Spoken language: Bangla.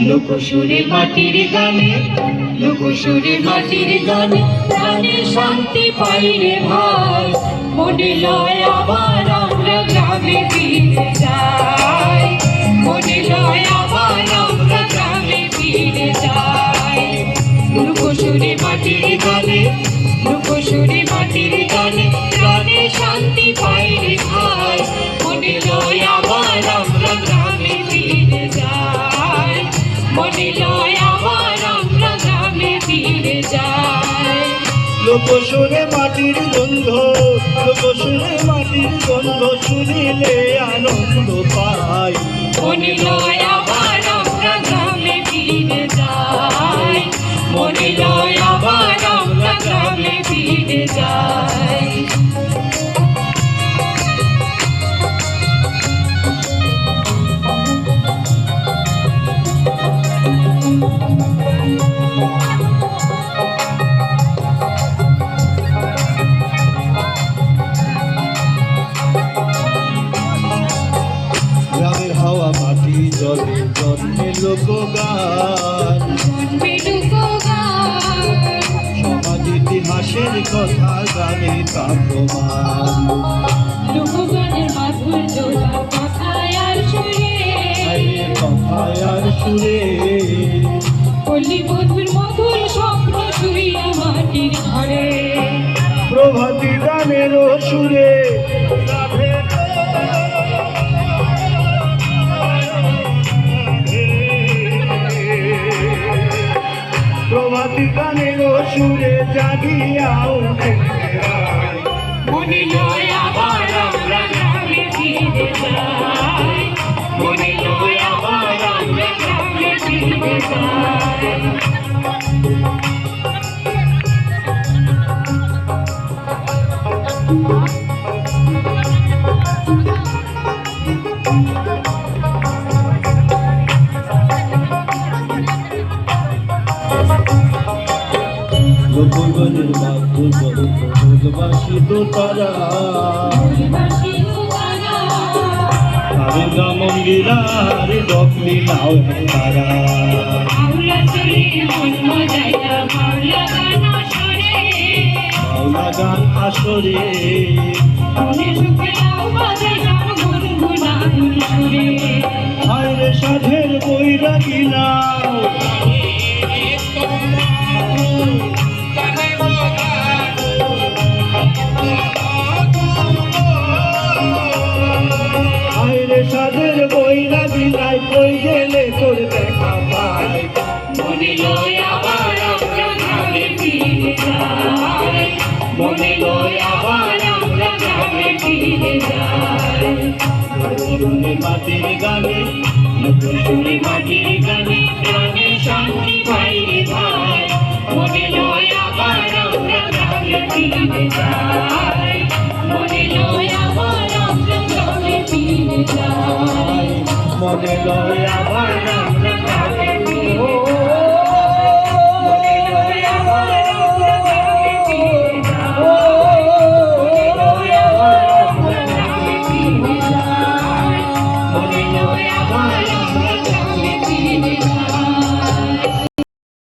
লোকসুরে মাটির গানে, লোকসুরে মাটির গানে প্রাণে শান্তি পাই রে ভাই। মনে লয় আবার আমরা গ্রামে ফিরে যাই, মনে লয় আবার আমরা গ্রামে ফিরে যাই। লোকসুরে মাটির গানে, লোকসুরে মাটির গানে প্রাণে শান্তি পাই রে ভাই। মনে লয় আবার আমরা গ্রামে ফিরে যাই, মনে লয় আবার আমরা গ্রামে ফিরে যাই। লোকসুরে মাটির গন্ধ, লোকসুরে মাটির গন্ধ শুনিলে আনন্দ পাই। মনে লয় আবার আমরা গ্রামে ফিরে যাই, মনে লয় আবার আমরা গ্রামে ফিরে যাই। গ্রামের হাওয়া মাটি জলে জন্মে লোকগান, সমাজ ইতিহাসের কথা গানে তা প্রমাণ। লোকগানের মাধুর্য কথায় আর সুরে, কথায় আর সুরে পল্লী বধুর মধুর স্বপ্ন শুইয়া মাটির ঘরে। প্রভাতী গানের সুরে প্রভাতী গানের সুরে জাগিয়া ওঠে। মনে লয় আবার আমরা গ্রামে ফিরে যাই, মনে লয় আবার আমরা গ্রামে ফিরে যাই। লোকগানের মাধ্যমে বাসিত তারা গা মঙ্গিলার ডকলি নাও তারা। মাওলা গান আসরে হায়রে সাধের বৈরাগী নাও। হায়রে সাধের বৈরাগী নাই, কই গেলে তোর দেখা পাই। মনে লয় আবার আমরা গ্রামে ফিরে যাই, মনে লয় আবার আমরা গ্রামে ফিরে যাই। লোকসুরে মাটির গানে, লোকসুরে মাটির গানে প্রাণে শান্তি পাই রে ভাই। মনে লয় আবার আমরা গ্রামে ফিরে যাই, মনে লয় আবার আমরা গ্রামে ফিরে যাই। মনে লয়